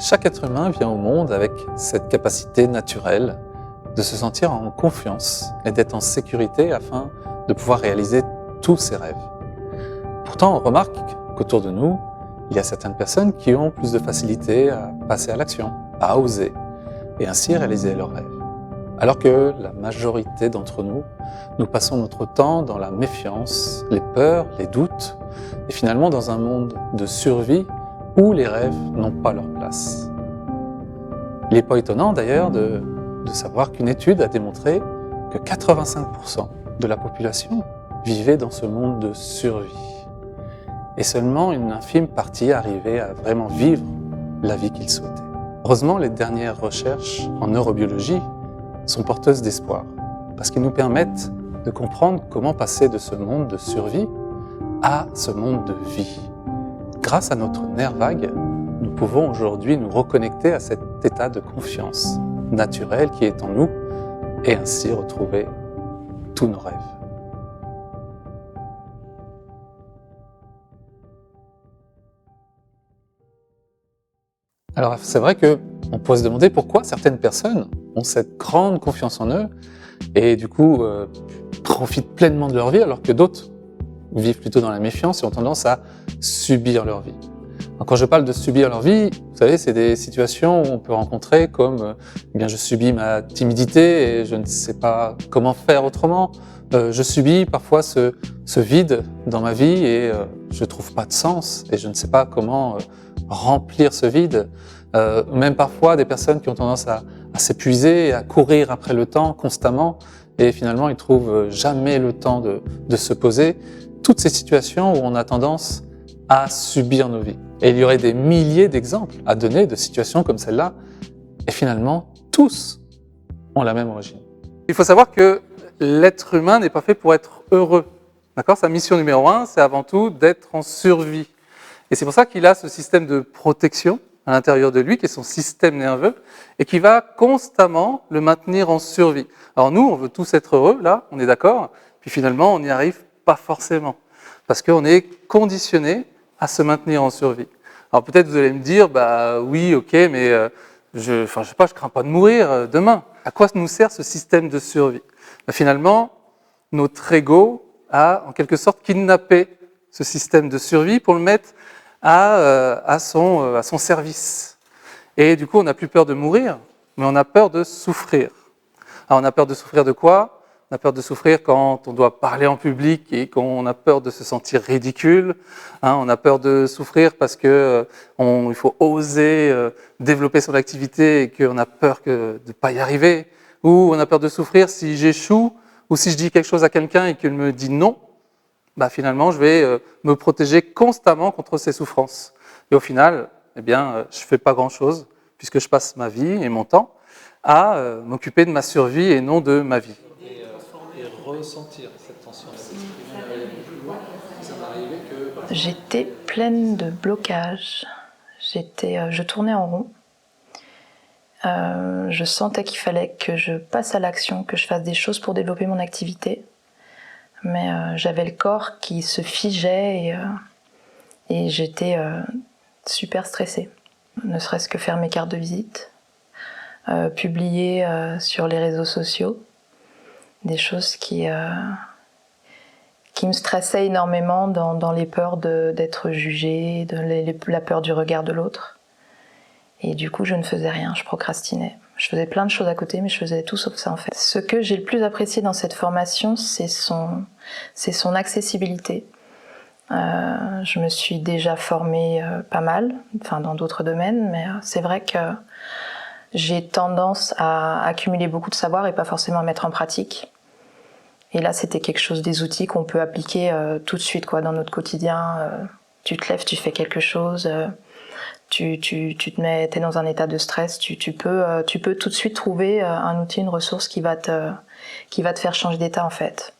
Chaque être humain vient au monde avec cette capacité naturelle de se sentir en confiance et d'être en sécurité afin de pouvoir réaliser tous ses rêves. Pourtant, on remarque qu'autour de nous, il y a certaines personnes qui ont plus de facilité à passer à l'action, à oser et ainsi réaliser leurs rêves. Alors que la majorité d'entre nous, nous passons notre temps dans la méfiance, les peurs, les doutes et finalement dans un monde de survie où les rêves n'ont pas leur place. Il n'est pas étonnant d'ailleurs de savoir qu'une étude a démontré que 85% de la population vivait dans ce monde de survie. Et seulement une infime partie arrivait à vraiment vivre la vie qu'ils souhaitaient. Heureusement, les dernières recherches en neurobiologie sont porteuses d'espoir, parce qu'ils nous permettent de comprendre comment passer de ce monde de survie à ce monde de vie. Grâce à notre nerf vague, nous pouvons aujourd'hui nous reconnecter à cet état de confiance naturelle qui est en nous et ainsi retrouver tous nos rêves. Alors c'est vrai qu'on pourrait se demander pourquoi certaines personnes ont cette grande confiance en eux et du coup profitent pleinement de leur vie alors que d'autres vivent plutôt dans la méfiance et ont tendance à subir leur vie. Alors, quand je parle de subir leur vie, vous savez, c'est des situations où on peut rencontrer comme eh bien, je subis ma timidité et je ne sais pas comment faire autrement. Je subis parfois ce vide dans ma vie et je trouve pas de sens et je ne sais pas comment remplir ce vide. Même parfois des personnes qui ont tendance à s'épuiser et à courir après le temps constamment et finalement ils trouvent jamais le temps de se poser. Toutes ces situations où on a tendance à subir nos vies. Et il y aurait des milliers d'exemples à donner de situations comme celle-là et finalement tous ont la même origine. Il faut savoir que l'être humain n'est pas fait pour être heureux. D'accord ? Sa mission numéro 1, c'est avant tout d'être en survie. Et c'est pour ça qu'il a ce système de protection à l'intérieur de lui, qui est son système nerveux, et qui va constamment le maintenir en survie. Alors nous, on veut tous être heureux, là, on est d'accord, puis finalement, on n'y arrive pas forcément, parce qu'on est conditionné à se maintenir en survie. Alors peut-être vous allez me dire, bah oui, ok, mais je sais pas, je crains pas de mourir demain. À quoi nous sert ce système de survie ? Finalement, notre ego a en quelque sorte kidnappé ce système de survie pour le mettre à son service. Et du coup, on n'a plus peur de mourir, mais on a peur de souffrir. Alors on a peur de souffrir de quoi ? On a peur de souffrir quand on doit parler en public et qu'on a peur de se sentir ridicule. On a peur de souffrir parce que il faut oser développer son activité et qu'on a peur de ne pas y arriver. Ou on a peur de souffrir si j'échoue ou si je dis quelque chose à quelqu'un et qu'il me dit non. Bah finalement, je vais me protéger constamment contre ces souffrances. Et au final, eh bien, je fais pas grand-chose puisque je passe ma vie et mon temps à m'occuper de ma survie et non de ma vie. Et ressentir cette tension. J'étais pleine de blocages. Je tournais en rond. Je sentais qu'il fallait que je passe à l'action, que je fasse des choses pour développer mon activité. Mais j'avais le corps qui se figeait et j'étais super stressée. Ne serait-ce que faire mes cartes de visite, publier sur les réseaux sociaux, des choses qui me stressaient énormément dans les peurs d'être jugée, la peur du regard de l'autre. Et du coup, je ne faisais rien, je procrastinais. Je faisais plein de choses à côté, mais je faisais tout sauf ça en fait. Ce que j'ai le plus apprécié dans cette formation, c'est son accessibilité. Je me suis déjà formée pas mal, enfin dans d'autres domaines, mais c'est vrai que j'ai tendance à accumuler beaucoup de savoir et pas forcément à mettre en pratique. Et là, c'était quelque chose, des outils qu'on peut appliquer tout de suite, quoi, dans notre quotidien. Tu te lèves, tu fais quelque chose, tu te mets, t'es dans un état de stress, tu peux tout de suite trouver un outil, une ressource qui va te faire changer d'état en fait,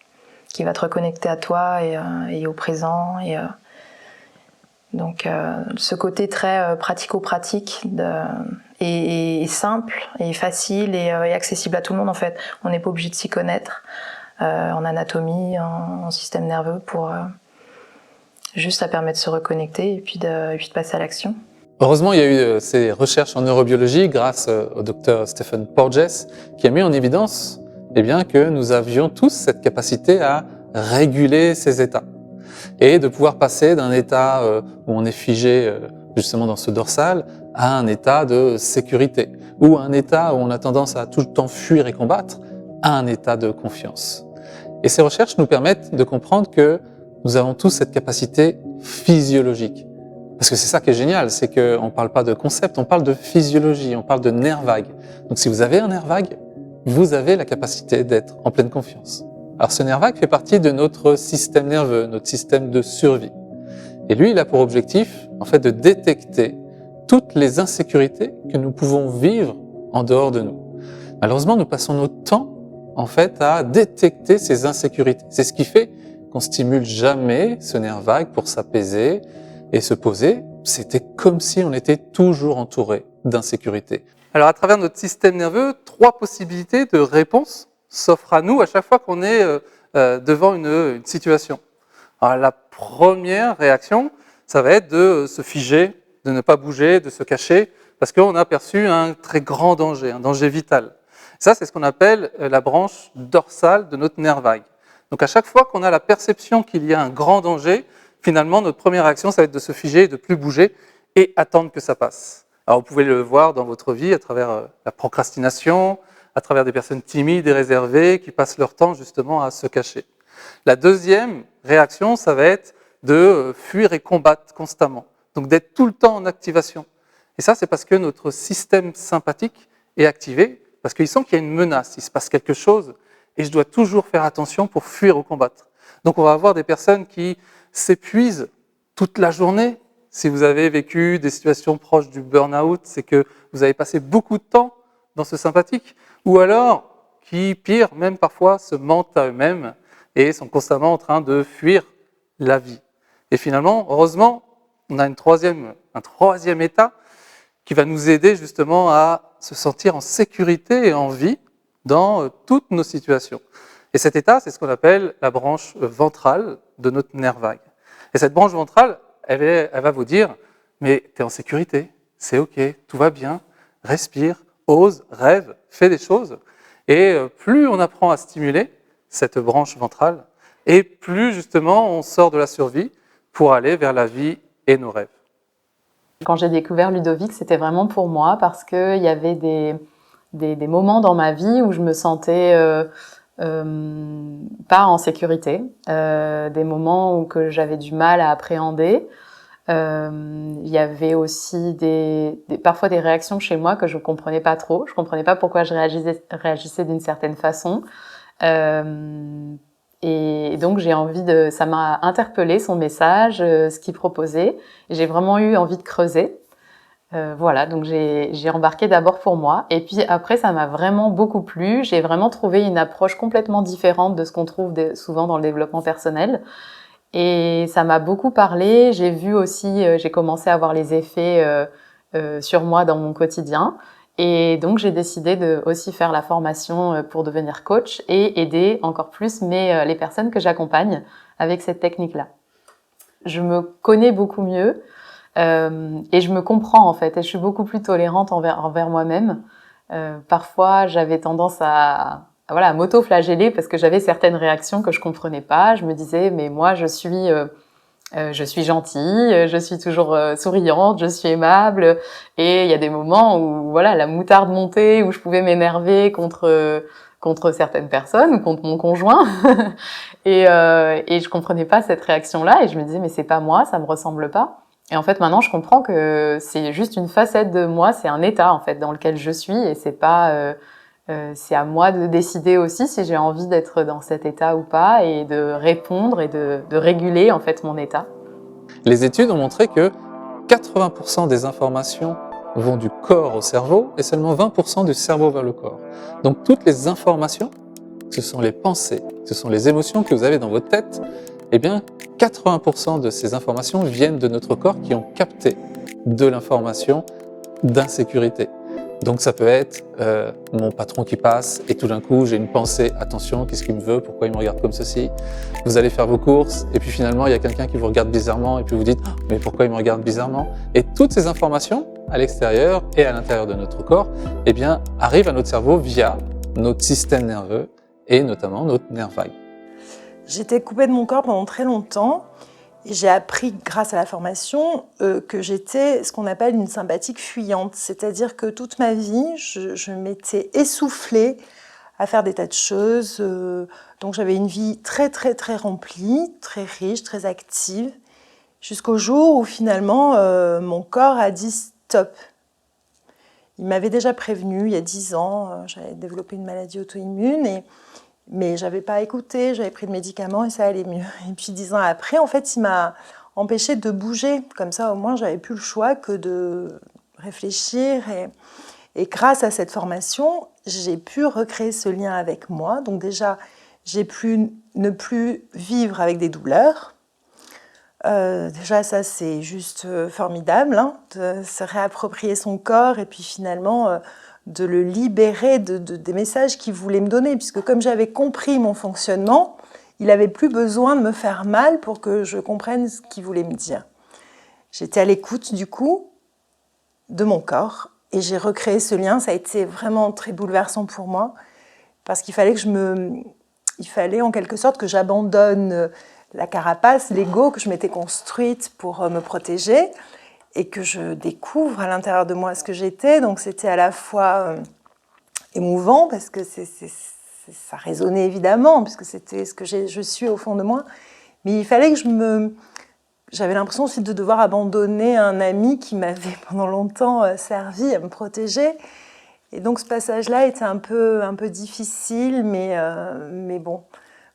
qui va te reconnecter à toi et au présent. Donc ce côté très pratico-pratique et simple et facile et accessible à tout le monde en fait. On n'est pas obligé de s'y connaître en anatomie, en système nerveux pour juste ça permet de se reconnecter et puis de passer à l'action. Heureusement, il y a eu ces recherches en neurobiologie grâce au docteur Stephen Porges qui a mis en évidence que nous avions tous cette capacité à réguler ces états et de pouvoir passer d'un état où on est figé justement dans ce dorsal à un état de sécurité ou à un état où on a tendance à tout le temps fuir et combattre à un état de confiance. Et ces recherches nous permettent de comprendre que nous avons tous cette capacité physiologique. Parce que c'est ça qui est génial, c'est qu'on ne parle pas de concept, on parle de physiologie, on parle de nerf vague. Donc si vous avez un nerf vague, vous avez la capacité d'être en pleine confiance. Alors ce nerf vague fait partie de notre système nerveux, notre système de survie. Et lui, il a pour objectif, en fait, de détecter toutes les insécurités que nous pouvons vivre en dehors de nous. Malheureusement, nous passons notre temps, en fait, à détecter ces insécurités. C'est ce qui fait qu'on stimule jamais ce nerf vague pour s'apaiser et se poser. C'était comme si on était toujours entouré d'insécurité. Alors, à travers notre système nerveux, 3 possibilités de réponse s'offrent à nous à chaque fois qu'on est devant une situation. Alors, la première réaction, ça va être de se figer, de ne pas bouger, de se cacher, parce qu'on a perçu un très grand danger, un danger vital. Ça, c'est ce qu'on appelle la branche dorsale de notre nerf vague. Donc, à chaque fois qu'on a la perception qu'il y a un grand danger, finalement, notre première réaction, ça va être de se figer, de ne plus bouger et attendre que ça passe. Alors, vous pouvez le voir dans votre vie à travers la procrastination, à travers des personnes timides et réservées qui passent leur temps justement à se cacher. La deuxième réaction, ça va être de fuir et combattre constamment. Donc, d'être tout le temps en activation. Et ça, c'est parce que notre système sympathique est activé, parce qu'il sent qu'il y a une menace, il se passe quelque chose, et je dois toujours faire attention pour fuir ou combattre. Donc, on va avoir des personnes qui s'épuisent toute la journée. Si vous avez vécu des situations proches du burn-out, c'est que vous avez passé beaucoup de temps dans ce sympathique, ou alors qui, pire, même parfois se mentent à eux-mêmes et sont constamment en train de fuir la vie. Et finalement, heureusement, on a un troisième état qui va nous aider justement à se sentir en sécurité et en vie dans toutes nos situations. Et cet état, c'est ce qu'on appelle la branche ventrale de notre nerf vague. Et cette branche ventrale, elle va vous dire, mais tu es en sécurité, c'est ok, tout va bien, respire, ose, rêve, fais des choses. Et plus on apprend à stimuler cette branche ventrale, et plus justement on sort de la survie pour aller vers la vie et nos rêves. Quand j'ai découvert Ludovic, c'était vraiment pour moi parce qu'il y avait des moments dans ma vie où je me sentais pas en sécurité, des moments où que j'avais du mal à appréhender. Il y avait aussi parfois des réactions chez moi que je comprenais pas trop. Je comprenais pas pourquoi je réagissais d'une certaine façon. Et donc ça m'a interpellé son message, ce qu'il proposait. Et j'ai vraiment eu envie de creuser. Voilà, donc j'ai embarqué d'abord pour moi. Et puis après, ça m'a vraiment beaucoup plu. J'ai vraiment trouvé une approche complètement différente de ce qu'on trouve souvent dans le développement personnel. Et ça m'a beaucoup parlé. J'ai vu aussi, j'ai commencé à voir les effets sur moi dans mon quotidien. Et donc, j'ai décidé de aussi faire la formation pour devenir coach et aider encore plus les personnes que j'accompagne avec cette technique-là. Je me connais beaucoup mieux et je me comprends en fait. Et je suis beaucoup plus tolérante envers moi-même. Parfois, j'avais tendance à m'auto-flageller parce que j'avais certaines réactions que je comprenais pas. Je me disais, mais moi, je suis gentille, je suis toujours souriante, je suis aimable. Et il y a des moments où la moutarde montait, où je pouvais m'énerver contre certaines personnes ou contre mon conjoint. Et je comprenais pas cette réaction-là. Et je me disais, mais c'est pas moi, ça me ressemble pas. Et en fait, maintenant, je comprends que c'est juste une facette de moi, c'est un état en fait dans lequel je suis, et c'est pas c'est à moi de décider aussi si j'ai envie d'être dans cet état ou pas, et de répondre et de réguler en fait mon état. Les études ont montré que 80% des informations vont du corps au cerveau et seulement 20% du cerveau vers le corps. Donc toutes les informations, ce sont les pensées, ce sont les émotions que vous avez dans votre tête, 80% de ces informations viennent de notre corps qui ont capté de l'information d'insécurité. Donc ça peut être mon patron qui passe et tout d'un coup j'ai une pensée, attention, qu'est-ce qu'il me veut, pourquoi il me regarde comme ceci. Vous allez faire vos courses et puis finalement il y a quelqu'un qui vous regarde bizarrement et puis vous dites mais pourquoi il me regarde bizarrement. Et toutes ces informations à l'extérieur et à l'intérieur de notre corps eh bien, arrivent à notre cerveau via notre système nerveux et notamment notre nerf vague. J'étais coupée de mon corps pendant très longtemps. Et j'ai appris, grâce à la formation, que j'étais ce qu'on appelle une sympathique fuyante. C'est-à-dire que toute ma vie, je m'étais essoufflée à faire des tas de choses. Donc j'avais une vie très, très, très remplie, très riche, très active. Jusqu'au jour où finalement, mon corps a dit stop. Il m'avait déjà prévenu, il y a 10 ans, j'avais développé une maladie auto-immune mais je n'avais pas écouté, j'avais pris de médicaments et ça allait mieux. Et puis 10 ans après, en fait, il m'a empêché de bouger. Comme ça, au moins, j'avais plus le choix que de réfléchir. Et grâce à cette formation, j'ai pu recréer ce lien avec moi. Donc déjà, j'ai pu ne plus vivre avec des douleurs. Déjà, ça, c'est juste formidable, hein, de se réapproprier son corps et puis finalement... de le libérer des messages qu'il voulait me donner, puisque comme j'avais compris mon fonctionnement, il n'avait plus besoin de me faire mal pour que je comprenne ce qu'il voulait me dire. J'étais à l'écoute, du coup, de mon corps, et j'ai recréé ce lien. Ça a été vraiment très bouleversant pour moi, parce qu'il fallait il fallait en quelque sorte que j'abandonne la carapace, l'ego que je m'étais construite pour me protéger, et que je découvre à l'intérieur de moi ce que j'étais. Donc c'était à la fois émouvant, parce que ça résonnait évidemment, puisque c'était ce que je suis au fond de moi. Mais il fallait que j'avais l'impression aussi de devoir abandonner un ami qui m'avait pendant longtemps servi à me protéger. Et donc ce passage-là était un peu difficile, mais bon,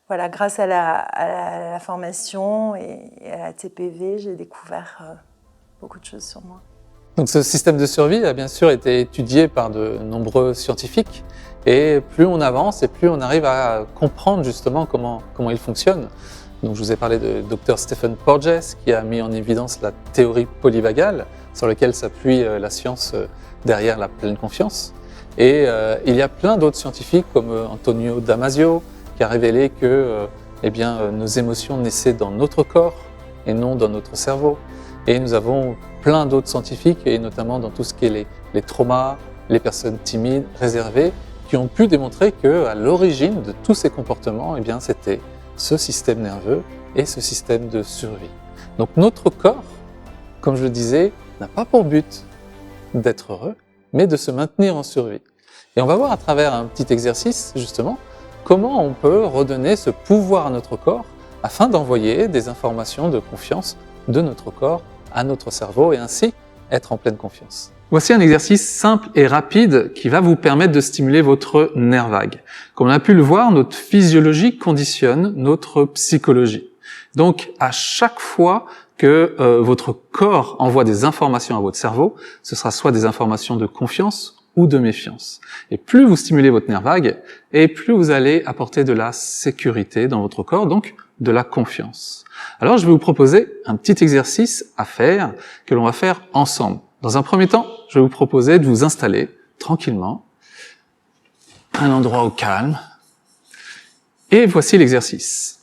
voilà, grâce à la formation et à la TPV, j'ai découvert... beaucoup de choses sur moi. Donc ce système de survie a bien sûr été étudié par de nombreux scientifiques et plus on avance et plus on arrive à comprendre justement comment il fonctionne. Donc je vous ai parlé de Dr Stephen Porges qui a mis en évidence la théorie polyvagale sur laquelle s'appuie la science derrière la pleine confiance. Et il y a plein d'autres scientifiques comme Antonio Damasio qui a révélé que nos émotions naissaient dans notre corps et non dans notre cerveau. Et nous avons plein d'autres scientifiques, et notamment dans tout ce qui est les traumas, les personnes timides, réservées, qui ont pu démontrer qu'à l'origine de tous ces comportements, c'était ce système nerveux et ce système de survie. Donc notre corps, comme je le disais, n'a pas pour but d'être heureux, mais de se maintenir en survie. Et on va voir à travers un petit exercice, justement, comment on peut redonner ce pouvoir à notre corps afin d'envoyer des informations de confiance de notre corps à notre cerveau et ainsi être en pleine confiance. Voici un exercice simple et rapide qui va vous permettre de stimuler votre nerf vague. Comme on a pu le voir, notre physiologie conditionne notre psychologie. Donc, à chaque fois que votre corps envoie des informations à votre cerveau, ce sera soit des informations de confiance ou de méfiance. Et plus vous stimulez votre nerf vague, et plus vous allez apporter de la sécurité dans votre corps, donc de la confiance. Alors, je vais vous proposer un petit exercice à faire, que l'on va faire ensemble. Dans un premier temps, je vais vous proposer de vous installer tranquillement, à un endroit au calme. Et voici l'exercice.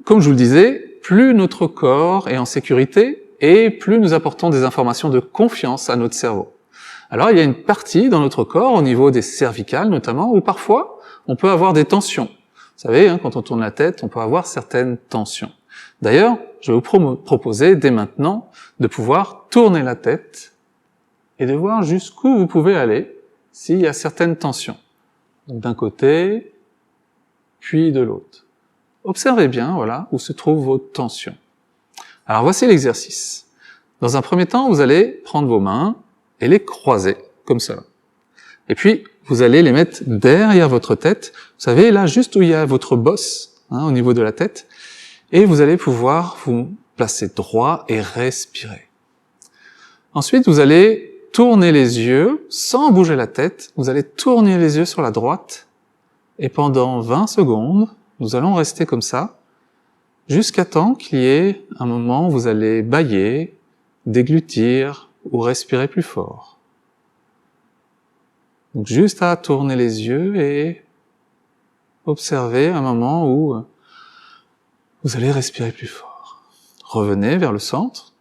Comme je vous le disais, plus notre corps est en sécurité et plus nous apportons des informations de confiance à notre cerveau. Alors, il y a une partie dans notre corps, au niveau des cervicales notamment, où parfois, on peut avoir des tensions. Vous savez, quand on tourne la tête, on peut avoir certaines tensions. D'ailleurs, je vais vous proposer dès maintenant de pouvoir tourner la tête et de voir jusqu'où vous pouvez aller s'il y a certaines tensions. Donc d'un côté, puis de l'autre. Observez bien, voilà, où se trouvent vos tensions. Alors voici l'exercice. Dans un premier temps, vous allez prendre vos mains et les croiser, comme cela. Et puis, vous allez les mettre derrière votre tête. Vous savez, là, juste où il y a votre bosse, au niveau de la tête. Et vous allez pouvoir vous placer droit et respirer. Ensuite, vous allez tourner les yeux, sans bouger la tête. Vous allez tourner les yeux sur la droite. Et pendant 20 secondes, nous allons rester comme ça, jusqu'à temps qu'il y ait un moment où vous allez bâiller, déglutir ou respirer plus fort. Donc juste à tourner les yeux et observer un moment où vous allez respirer plus fort. Revenez vers le centre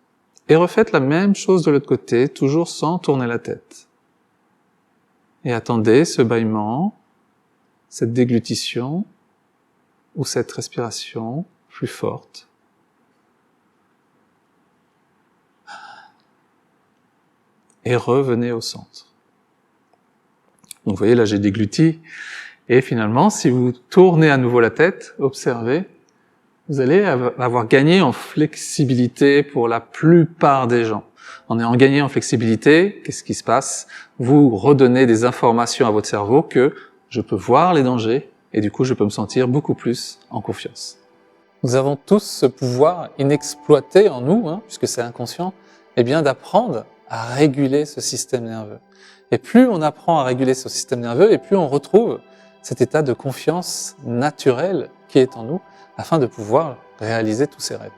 et refaites la même chose de l'autre côté, toujours sans tourner la tête. Et attendez ce bâillement, cette déglutition ou cette respiration plus forte. Et revenez au centre. Donc vous voyez, là j'ai dégluti. Et finalement, si vous tournez à nouveau la tête, observez, vous allez avoir gagné en flexibilité pour la plupart des gens. En ayant gagné en flexibilité, qu'est-ce qui se passe? Vous redonnez des informations à votre cerveau que je peux voir les dangers et du coup je peux me sentir beaucoup plus en confiance. Nous avons tous ce pouvoir inexploité en nous, puisque c'est inconscient, d'apprendre à réguler ce système nerveux. Et plus on apprend à réguler ce système nerveux, et plus on retrouve cet état de confiance naturelle qui est en nous, afin de pouvoir réaliser tous ces rêves.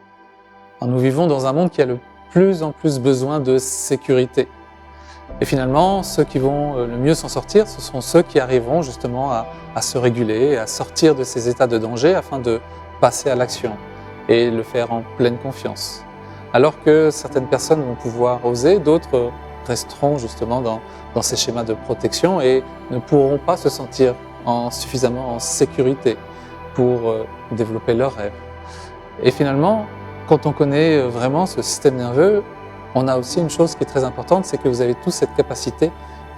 Alors, nous vivons dans un monde qui a de plus en plus besoin de sécurité. Et finalement, ceux qui vont le mieux s'en sortir, ce sont ceux qui arriveront justement à se réguler, à sortir de ces états de danger afin de passer à l'action et le faire en pleine confiance. Alors que certaines personnes vont pouvoir oser, d'autres resteront justement dans ces schémas de protection et ne pourront pas se sentir suffisamment en sécurité pour développer leurs rêves. Et finalement, quand on connaît vraiment ce système nerveux, on a aussi une chose qui est très importante, c'est que vous avez tous cette capacité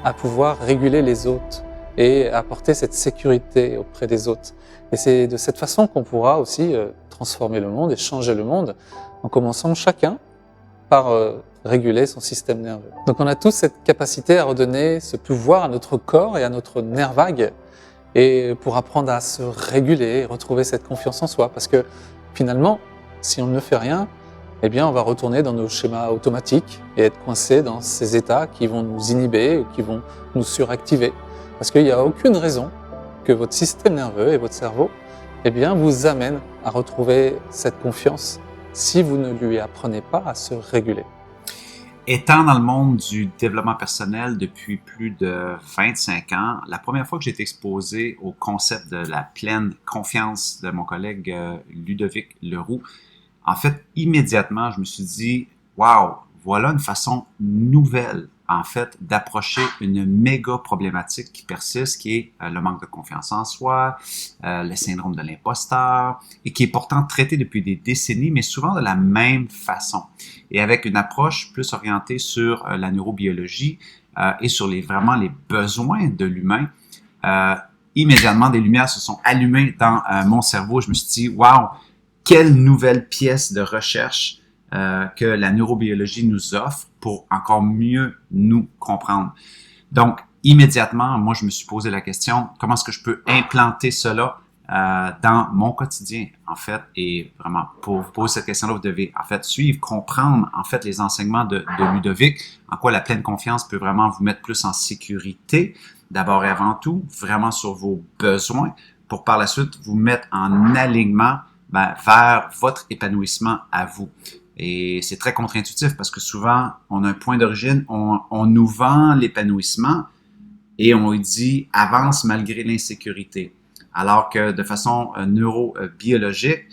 à pouvoir réguler les autres et apporter cette sécurité auprès des autres. Et c'est de cette façon qu'on pourra aussi transformer le monde et changer le monde, en commençant chacun par réguler son système nerveux. Donc on a tous cette capacité à redonner ce pouvoir à notre corps et à notre nerf vague, et pour apprendre à se réguler et retrouver cette confiance en soi. Parce que finalement, si on ne fait rien, on va retourner dans nos schémas automatiques et être coincé dans ces états qui vont nous inhiber ou qui vont nous suractiver. Parce qu'il n'y a aucune raison que votre système nerveux et votre cerveau vous amènent à retrouver cette confiance si vous ne lui apprenez pas à se réguler. Étant dans le monde du développement personnel depuis plus de 25 ans, la première fois que j'ai été exposé au concept de la pleine confiance de mon collègue Ludovic Leroux, en fait, immédiatement, je me suis dit « Wow, voilà une façon nouvelle, en fait, d'approcher une méga problématique qui persiste, qui est le manque de confiance en soi, le syndrome de l'imposteur, et qui est pourtant traité depuis des décennies, mais souvent de la même façon. Et avec une approche plus orientée sur la neurobiologie et sur vraiment les besoins de l'humain, immédiatement, des lumières se sont allumées dans mon cerveau. Je me suis dit « Wow, quelle nouvelle pièce de recherche que la neurobiologie nous offre pour encore mieux nous comprendre. » Donc, immédiatement, moi, je me suis posé la question, comment est-ce que je peux implanter cela dans mon quotidien, en fait, et vraiment, pour vous poser cette question-là, vous devez, en fait, suivre, comprendre, en fait, les enseignements de Ludovic, en quoi la pleine confiance peut vraiment vous mettre plus en sécurité, d'abord et avant tout, vraiment sur vos besoins, pour par la suite vous mettre en alignement vers votre épanouissement à vous. Et c'est très contre-intuitif parce que souvent, on a un point d'origine, on nous vend l'épanouissement et on dit « avance malgré l'insécurité ». Alors que de façon neurobiologique,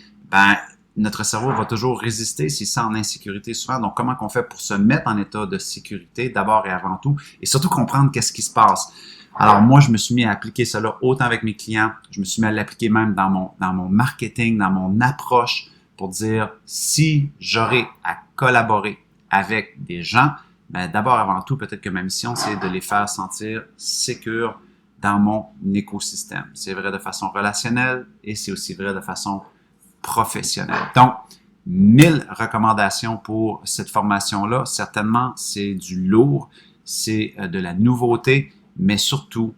notre cerveau va toujours résister s'il sent en insécurité souvent. Donc, comment qu'on fait pour se mettre en état de sécurité d'abord et avant tout et surtout comprendre qu'est-ce qui se passe. Alors, moi, je me suis mis à appliquer cela autant avec mes clients, je me suis mis à l'appliquer même dans mon marketing, dans mon approche pour dire si j'aurais à collaborer avec des gens, d'abord avant tout, peut-être que ma mission, c'est de les faire sentir sécures dans mon écosystème. C'est vrai de façon relationnelle et c'est aussi vrai de façon professionnelle. Donc, 1000 recommandations pour cette formation-là. Certainement, c'est du lourd, c'est de la nouveauté, mais surtout,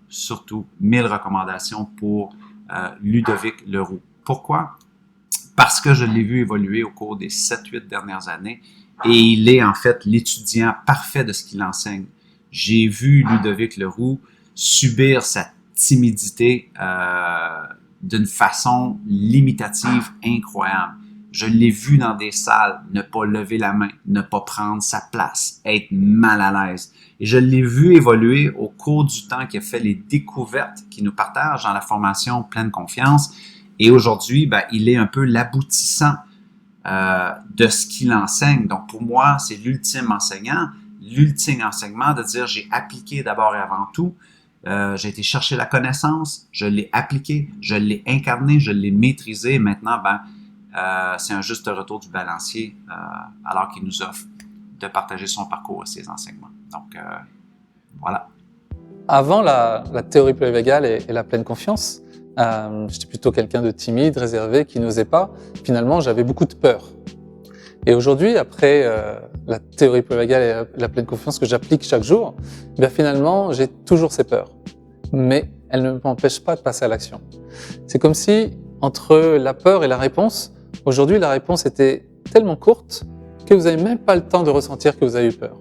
1000 recommandations pour Ludovic Leroux. Pourquoi? Parce que je l'ai vu évoluer au cours des 7-8 dernières années et il est en fait l'étudiant parfait de ce qu'il enseigne. J'ai vu Ludovic Leroux subir sa timidité d'une façon limitative incroyable. Je l'ai vu dans des salles, ne pas lever la main, ne pas prendre sa place, être mal à l'aise. Et je l'ai vu évoluer au cours du temps qui a fait les découvertes qu'il nous partage dans la formation Pleine Confiance. Et aujourd'hui, il est un peu l'aboutissant de ce qu'il enseigne. Donc pour moi, c'est l'ultime enseignant, l'ultime enseignement de dire j'ai appliqué d'abord et avant tout. J'ai été chercher la connaissance, je l'ai appliquée, je l'ai incarnée, je l'ai maîtrisée. Maintenant, c'est un juste retour du balancier alors qu'il nous offre de partager son parcours et ses enseignements. Donc, voilà. Avant la théorie polyvagale et la pleine confiance, j'étais plutôt quelqu'un de timide, réservé, qui n'osait pas. Finalement, j'avais beaucoup de peur. Et aujourd'hui, après la théorie polyvagale et la pleine confiance que j'applique chaque jour, finalement, j'ai toujours ces peurs. Mais elles ne m'empêchent pas de passer à l'action. C'est comme si, entre la peur et la réponse, aujourd'hui, la réponse était tellement courte que vous n'avez même pas le temps de ressentir que vous avez eu peur.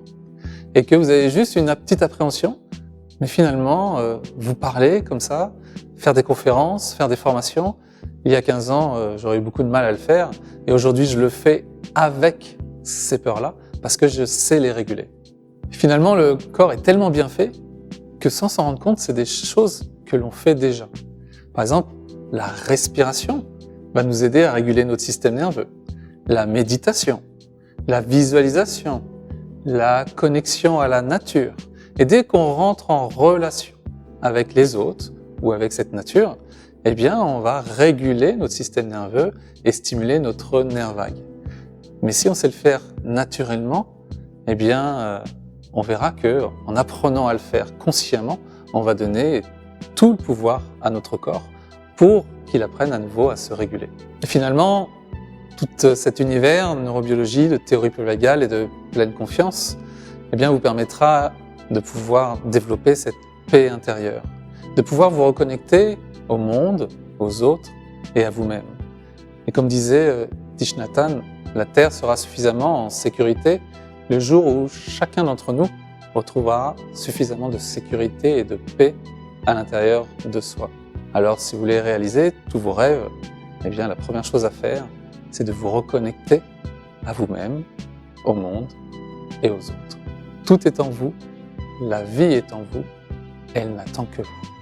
Et que vous avez juste une petite appréhension, mais finalement, vous parlez comme ça, faire des conférences, faire des formations. Il y a 15 ans, j'aurais eu beaucoup de mal à le faire. Et aujourd'hui, je le fais avec ces peurs-là, parce que je sais les réguler. Finalement, le corps est tellement bien fait que sans s'en rendre compte, c'est des choses que l'on fait déjà. Par exemple, la respiration va nous aider à réguler notre système nerveux. La méditation, la visualisation, la connexion à la nature. Et dès qu'on rentre en relation avec les autres ou avec cette nature, on va réguler notre système nerveux et stimuler notre nerf vague. Mais si on sait le faire naturellement, on verra que en apprenant à le faire consciemment, on va donner tout le pouvoir à notre corps pour qu'il apprenne à nouveau à se réguler. Et finalement, tout cet univers de neurobiologie, de théorie polyvagale et de pleine confiance, vous permettra de pouvoir développer cette paix intérieure, de pouvoir vous reconnecter au monde, aux autres et à vous-même. Et comme disait Thich Nhat Hanh, la Terre sera suffisamment en sécurité le jour où chacun d'entre nous retrouvera suffisamment de sécurité et de paix à l'intérieur de soi. Alors, si vous voulez réaliser tous vos rêves, la première chose à faire, c'est de vous reconnecter à vous-même, au monde et aux autres. Tout est en vous, la vie est en vous, elle n'attend que vous.